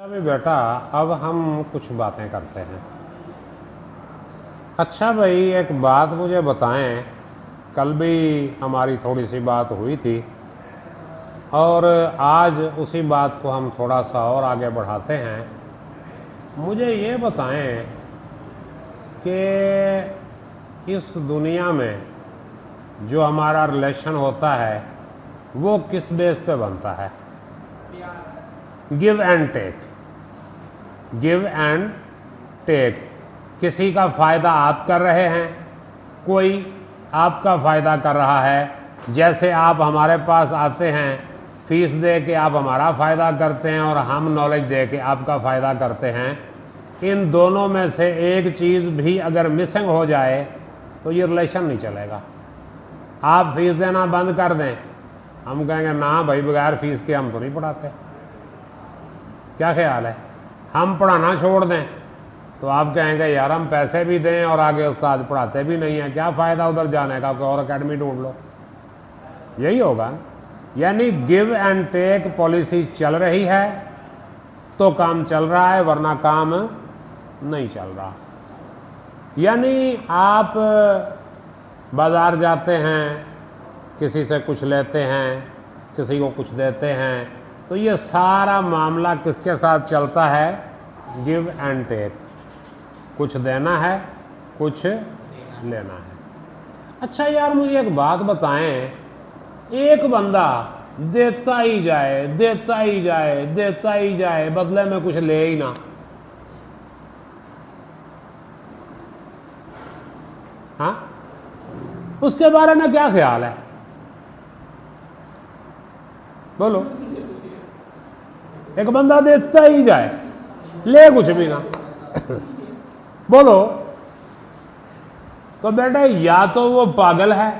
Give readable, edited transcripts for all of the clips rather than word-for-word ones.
अभी बेटा अब हम कुछ बातें करते हैं। अच्छा भाई, एक बात मुझे बताएं, कल भी हमारी थोड़ी सी बात हुई थी और आज उसी बात को हम थोड़ा सा और आगे बढ़ाते हैं। मुझे ये बताएं कि इस दुनिया में जो हमारा रिलेशन होता है वो किस बेस पे बनता है? Give and take, give and take. किसी का फ़ायदा आप कर रहे हैं, कोई आपका फ़ायदा कर रहा है। जैसे आप हमारे पास आते हैं, फीस दे के आप हमारा फ़ायदा करते हैं और हम नॉलेज दे के आपका फ़ायदा करते हैं। इन दोनों में से एक चीज़ भी अगर मिसिंग हो जाए तो ये रिलेशन नहीं चलेगा। आप फीस देना बंद कर दें, हम कहेंगे ना भाई, बगैर फीस के हम तो नहीं पढ़ाते। क्या ख्याल है? हम पढ़ाना छोड़ दें तो आप कहेंगे यार हम पैसे भी दें और आगे उस्ताद पढ़ाते भी नहीं हैं, क्या फ़ायदा उधर जाने का, कोई और अकेडमी ढूंढ लो। यही होगा। यानी गिव एंड टेक पॉलिसी चल रही है तो काम चल रहा है, वरना काम नहीं चल रहा। यानी आप बाज़ार जाते हैं, किसी से कुछ लेते हैं, किसी को कुछ देते हैं, तो ये सारा मामला किसके साथ चलता है? Give and take. कुछ देना है, कुछ लेना है। अच्छा यार, मुझे एक बात बताएं, एक बंदा देता ही जाए, देता ही जाए, देता ही जाए, बदले में कुछ ले ही ना, हाँ, उसके बारे में क्या ख्याल है? बोलो। एक बंदा देता ही जाए, ले कुछ भी ना बोलो, तो बेटा या तो वो पागल है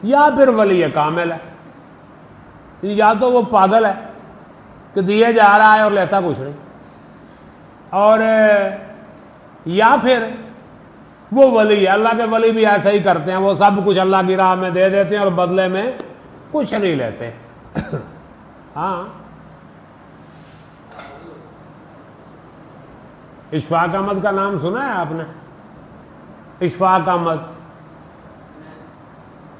या फिर वली कामिल है। या तो वो पागल है कि दिए जा रहा है और लेता कुछ नहीं, और या फिर वो वली है। अल्लाह के वली भी ऐसा ही करते हैं, वो सब कुछ अल्लाह की राह में दे देते हैं और बदले में कुछ नहीं लेते हाँ, इशफाक अहमद का नाम सुना है आपने? इशफाक अहमद,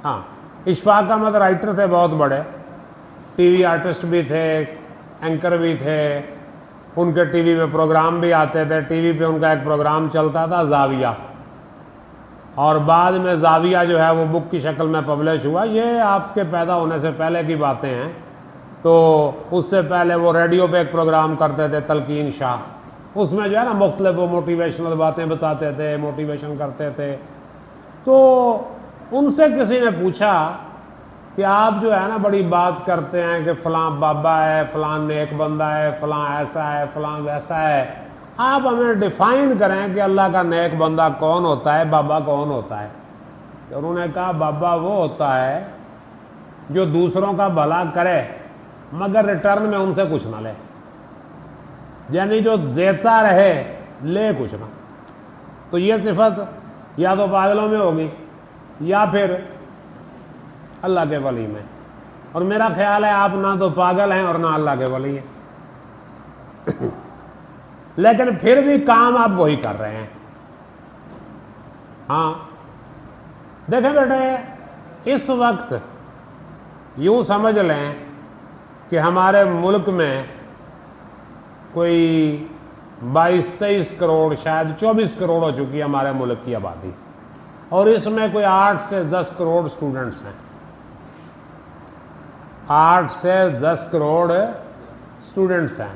हाँ, इशफाक अहमद राइटर थे बहुत बड़े, टीवी आर्टिस्ट भी थे, एंकर भी थे, उनके टीवी पे प्रोग्राम भी आते थे। टीवी पे उनका एक प्रोग्राम चलता था जाविया, और बाद में जाविया जो है वो बुक की शक्ल में पब्लिश हुआ। ये आपके पैदा होने से पहले की बातें हैं। तो उससे पहले वो रेडियो पे एक प्रोग्राम करते थे, तलकीन शाह, उसमें जो है ना मुख्तलिफ वो मोटिवेशनल बातें बताते थे, मोटिवेशन करते थे। तो उनसे किसी ने पूछा कि आप जो है ना बड़ी बात करते हैं कि फ़लाँ बाबा है, फ़लाँ नेक बंदा है, फ़लाँ ऐसा है, फ़लाँ वैसा है, आप हमें डिफ़ाइन करें कि अल्लाह का नेक बंदा कौन होता है, बाबा कौन होता है। तो उन्होंने कहा बाबा वो होता है जो दूसरों का भला करे मगर रिटर्न में उनसे कुछ ना ले, यानी जो देता रहे, ले कुछ ना। तो ये सिफत या तो पागलों में होगी या फिर अल्लाह के वली में। और मेरा ख्याल है आप ना तो पागल हैं और ना अल्लाह के वली हैं लेकिन फिर भी काम आप वही कर रहे हैं। हाँ, देखें बेटे, इस वक्त यूं समझ लें कि हमारे मुल्क में कोई 22-23 करोड़, शायद 24 करोड़ हो चुकी है हमारे मुल्क की आबादी, और इसमें कोई 8 से 10 करोड़ स्टूडेंट्स हैं। 8 से 10 करोड़ स्टूडेंट्स हैं,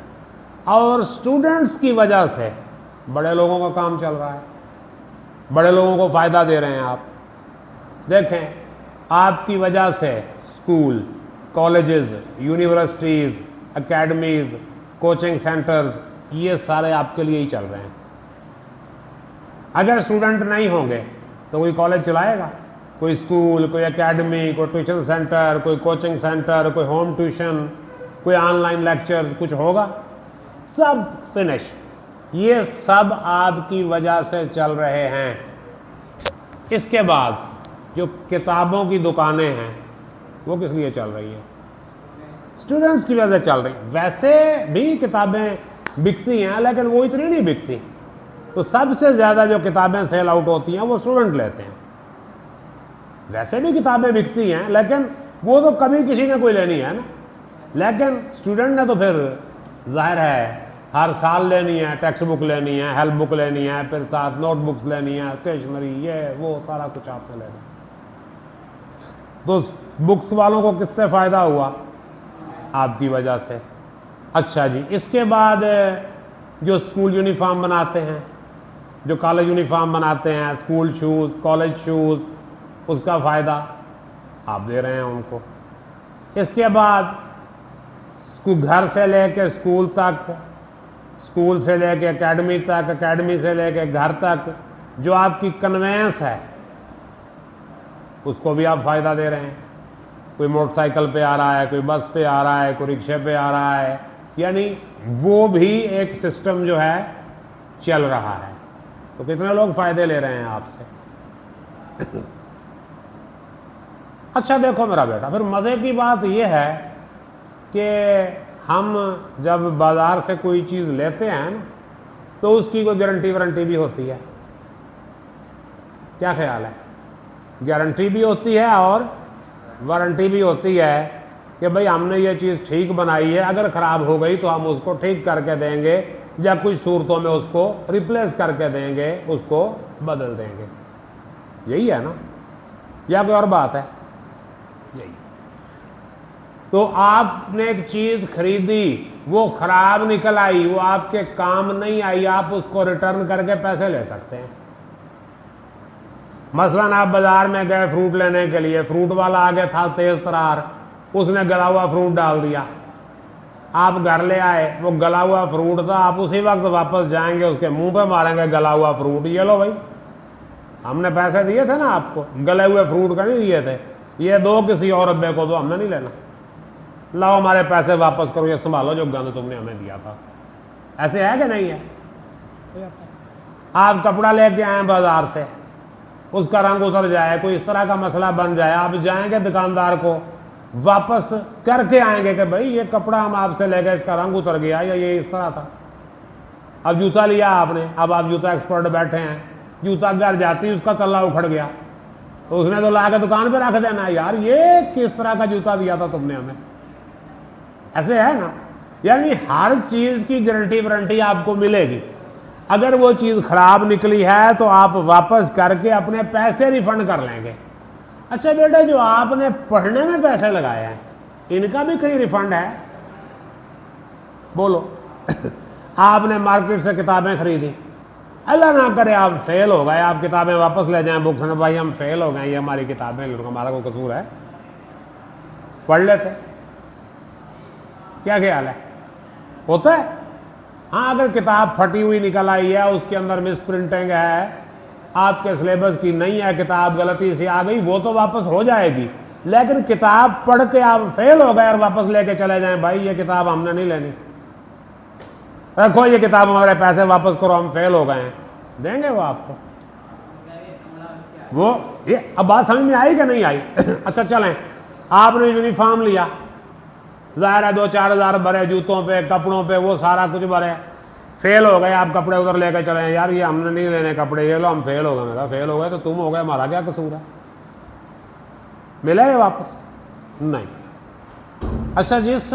और स्टूडेंट्स की वजह से बड़े लोगों का काम चल रहा है, बड़े लोगों को फ़ायदा दे रहे हैं आप। देखें, आपकी वजह से school, colleges, universities, academies, coaching centres, ये सारे आपके लिए ही चल रहे हैं। अगर स्टूडेंट नहीं होंगे तो कोई कॉलेज चलाएगा, कोई स्कूल, कोई एकेडमी, कोई ट्यूशन सेंटर, कोई कोचिंग सेंटर, कोई होम ट्यूशन, कोई ऑनलाइन लेक्चर्स, कुछ होगा? सब फिनिश। ये सब आपकी वजह से चल रहे हैं। इसके बाद जो किताबों की दुकानें हैं वो किस लिए चल रही हैं? स्टूडेंट्स की वजह से चल रही। वैसे भी किताबें बिकती हैं, लेकिन वो इतनी नहीं बिकती। तो सबसे ज़्यादा जो किताबें सेल आउट होती हैं वो स्टूडेंट लेते हैं। वैसे भी किताबें बिकती हैं, लेकिन वो तो कभी किसी ने कोई लेनी है ना, लेकिन स्टूडेंट ने तो फिर जाहिर है हर साल लेनी है, टेक्स्ट बुक लेनी है, हेल्प बुक लेनी है, फिर साथ नोटबुक्स लेनी है, स्टेशनरी, ये वो सारा कुछ आपने लेना। तो बुक्स वालों को किससे फ़ायदा हुआ? आपकी वजह से। अच्छा जी, इसके बाद जो स्कूल यूनिफॉर्म बनाते हैं, जो कॉलेज यूनिफॉर्म बनाते हैं, स्कूल शूज़, कॉलेज शूज़, उसका फ़ायदा आप दे रहे हैं उनको। इसके बाद घर से लेके स्कूल तक, स्कूल से लेके एकेडमी तक, एकेडमी से लेके घर तक जो आपकी कन्वेंस है उसको भी आप फ़ायदा दे रहे हैं। कोई मोटरसाइकिल पे आ रहा है, कोई बस पे आ रहा है, कोई रिक्शे पे आ रहा है, यानी वो भी एक सिस्टम जो है चल रहा है। तो कितने लोग फ़ायदे ले रहे हैं आपसे? अच्छा देखो मेरा बेटा, फिर मज़े की बात यह है कि हम जब बाज़ार से कोई चीज़ लेते हैं ना, तो उसकी कोई गारंटी वारंटी भी होती है। क्या ख्याल है? गारंटी भी होती है और वारंटी भी होती है कि भाई हमने ये चीज़ ठीक बनाई है, अगर ख़राब हो गई तो हम उसको ठीक करके देंगे या कुछ सूरतों में उसको रिप्लेस करके देंगे, उसको बदल देंगे। यही है ना, या कोई और बात है? यही। तो आपने एक चीज़ खरीदी, वो ख़राब निकल आई, वो आपके काम नहीं आई, आप उसको रिटर्न करके पैसे ले सकते हैं। मसलन आप बाजार में गए फ्रूट लेने के लिए, फ्रूट वाला आगे था तेज तरार, उसने गला हुआ फ्रूट डाल दिया, आप घर ले आए, वो गला हुआ फ्रूट था, आप उसी वक्त वापस जाएंगे, उसके मुंह पे मारेंगे गला हुआ फ्रूट, ये लो भाई हमने पैसे दिए थे ना आपको, गले हुए फ्रूट का नहीं दिए थे, ये दो किसी और अब्बे को दो, हमने नहीं लेना, लाओ हमारे पैसे वापस करो, ये संभालो जो गंद तुमने हमें दिया था। ऐसे है कि नहीं है? आप कपड़ा लेके आए बाजार से, उसका रंग उतर जाए, कोई इस तरह का मसला बन जाए, आप जाएंगे दुकानदार को वापस करके आएंगे कि भाई ये कपड़ा हम आपसे ले गए, इसका रंग उतर गया या ये इस तरह था। अब जूता लिया आपने, अब आप जूता एक्सपर्ट बैठे हैं, जूता घर जाती उसका तल्ला उखड़ गया, तो उसने तो ला के दुकान पे रख देना, यार ये किस तरह का जूता दिया था तुमने हमें। ऐसे है ना, यानी हर चीज की गारंटी वारंटी आपको मिलेगी। अगर वो चीज खराब निकली है तो आप वापस करके अपने पैसे रिफंड कर लेंगे। अच्छा बेटा, जो आपने पढ़ने में पैसे लगाए हैं इनका भी कहीं रिफंड है? बोलो। आपने मार्केट से किताबें खरीदी, अल्लाह ना करे आप फेल हो गए, आप किताबें वापस ले जाएं बुक्स में, भाई हम फेल हो गए, ये हमारी किताबें, हमारा कोई कसूर है? पढ़ लेते। क्या ख्याल है? होता है? हाँ, अगर किताब फटी हुई निकल आई है, उसके अंदर मिस प्रिंटिंग है, आपके सिलेबस की नहीं है, किताब गलती से आ गई, वो तो वापस हो जाएगी। लेकिन किताब पढ़ के आप फेल हो गए और वापस लेके चले जाएं, भाई ये किताब हमने नहीं लेनी, रखो ये किताब, हमारे पैसे वापस करो, हम फेल हो गए हैं, देंगे वो आपको? वो ये अब बात समझ में आई कि नहीं आई? अच्छा चलें, आपने यूनिफॉर्म लिया, ज़ाहिर है 2-4 हज़ार भरे जूतों पे, कपड़ों पे, वो सारा कुछ भरे, फेल हो गए, आप कपड़े उधर लेकर चले, यार ये हमने नहीं लेने कपड़े, ये लो हम फेल हो गए। मेरा फेल हो गए तो तुम हो गए, हमारा क्या कसूर है? मिला ये वापस? नहीं। अच्छा, जिस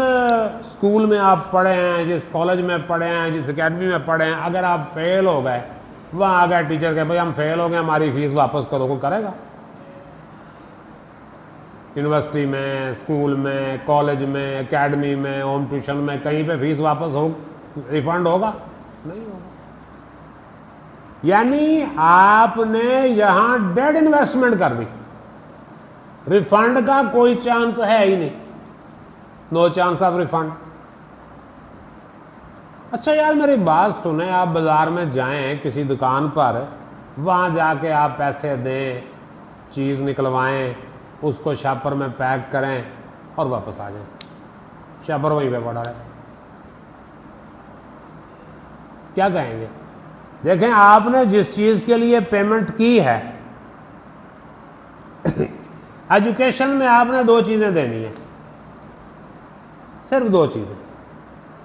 स्कूल में आप पढ़े हैं, जिस कॉलेज में पढ़े हैं, जिस एकेडमी में पढ़े हैं, अगर आप फेल हो गए, वहाँ आ गए टीचर के भाई हम फेल हो गए, हमारी फीस वापस करो, कोई करेगा? यूनिवर्सिटी में, स्कूल में, कॉलेज में, एकेडमी में, होम ट्यूशन में, कहीं पे फीस वापस हो, रिफंड होगा? नहीं होगा। यानी आपने यहां डेड इन्वेस्टमेंट कर दी, रिफंड का कोई चांस है ही नहीं, नो चांस ऑफ रिफंड। अच्छा यार मेरी बात सुने, आप बाजार में जाएं किसी दुकान पर, वहां जाके आप पैसे दें, चीज निकलवाएं, उसको शॉपर में पैक करें और वापस आ जाएं, शॉपर वहीं पे पड़ा है, क्या कहेंगे? देखें, आपने जिस चीज के लिए पेमेंट की है, एजुकेशन में आपने 2 चीजें देनी है, सिर्फ 2 चीजें।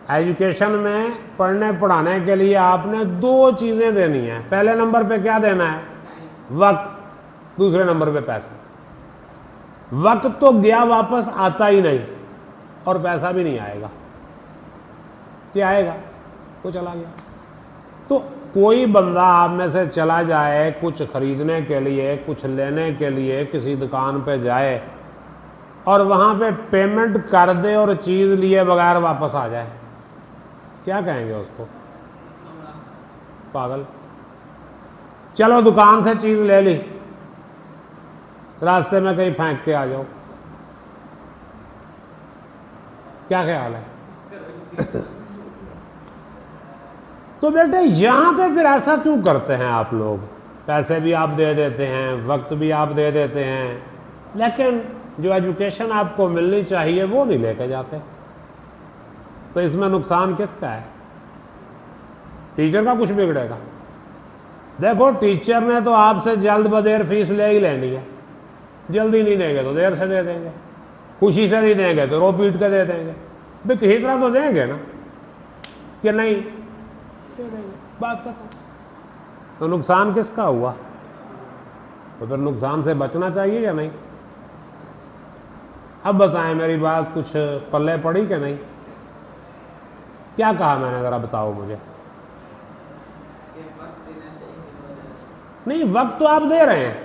एजुकेशन में पढ़ने पढ़ाने के लिए आपने दो चीज़ें देनी है। पहले नंबर पे क्या देना है? वक्त। दूसरे नंबर पे पैसा। वक्त तो गया वापस आता ही नहीं, और पैसा भी नहीं आएगा। क्या आएगा? वो चला गया। तो कोई बंदा आप में से चला जाए कुछ खरीदने के लिए, कुछ लेने के लिए, किसी दुकान पे जाए और वहाँ पे पेमेंट कर दे और चीज़ लिए बगैर वापस आ जाए, क्या कहेंगे उसको? पागल। चलो दुकान से चीज़ ले ली, रास्ते में कहीं फेंक के आ जाओ, क्या ख्याल है? तो बेटे यहां पे फिर ऐसा क्यों करते हैं आप लोग? पैसे भी आप दे देते हैं, वक्त भी आप दे देते हैं, लेकिन जो एजुकेशन आपको मिलनी चाहिए वो नहीं लेके जाते। तो इसमें नुकसान किसका है? टीचर का कुछ बिगड़ेगा? देखो, टीचर ने तो आपसे जल्द बदेर फीस ले ही लेनी है। जल्दी नहीं देंगे तो देर से दे देंगे, खुशी से नहीं देंगे तो रो पीट के दे देंगे। भाई किसी तरह तो देंगे ना, कि नहीं दे देंगे, बात खत्म। तो नुकसान किसका हुआ? तो फिर नुकसान से बचना चाहिए या नहीं? अब बताएं, मेरी बात कुछ पल्ले पड़ी कि नहीं? क्या कहा मैंने, जरा बताओ मुझे। नहीं, वक्त तो आप दे रहे हैं,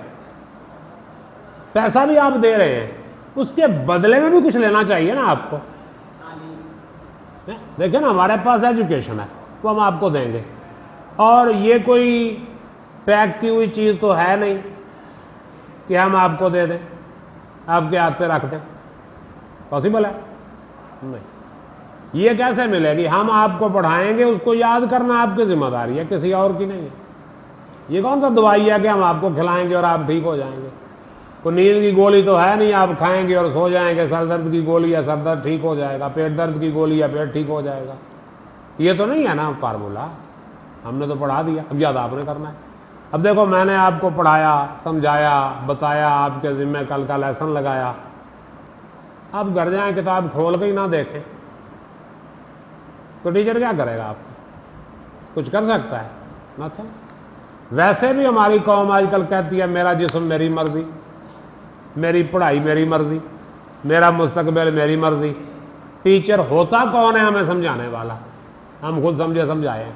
पैसा भी आप दे रहे हैं, उसके बदले में भी कुछ लेना चाहिए ना आपको। देखिए ना, हमारे पास एजुकेशन है, वो हम आपको देंगे, और ये कोई पैक की हुई चीज़ तो है नहीं कि हम आपको दे दें, आपके हाथ पे रख दें। पॉसिबल है? नहीं। ये कैसे मिलेगी? हम आपको पढ़ाएंगे, उसको याद करना आपकी जिम्मेदारी है, किसी और की नहीं है। ये कौन सा दवाई है कि हम आपको खिलाएंगे और आप ठीक हो जाएंगे? कोई नींद की गोली तो है नहीं, आप खाएंगे और सो जाएंगे। सर दर्द की गोली है, सर दर्द ठीक हो जाएगा। पेट दर्द की गोली है, पेट ठीक हो जाएगा। ये तो नहीं है ना फार्मूला। हमने तो पढ़ा दिया, अब याद आपने करना है। अब देखो, मैंने आपको पढ़ाया, समझाया, बताया, आपके जिम्मे कल का लेसन लगाया। आप घर जाएं, किताब खोल के ही ना देखें तो टीचर क्या करेगा? आपको कुछ कर सकता है ना? था वैसे भी हमारी कौम आजकल कहती है मेरा जिस्म मेरी मर्जी, मेरी पढ़ाई मेरी मर्जी, मेरा मुस्तकबिल मेरी मर्जी। टीचर होता कौन है हमें समझाने वाला? हम खुद समझे समझाए।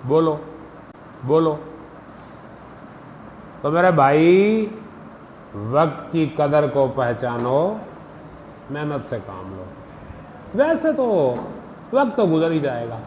बोलो बोलो। तो मेरे भाई, वक्त की कदर को पहचानो, मेहनत से काम लो। वैसे तो वक्त तो गुजर ही जाएगा।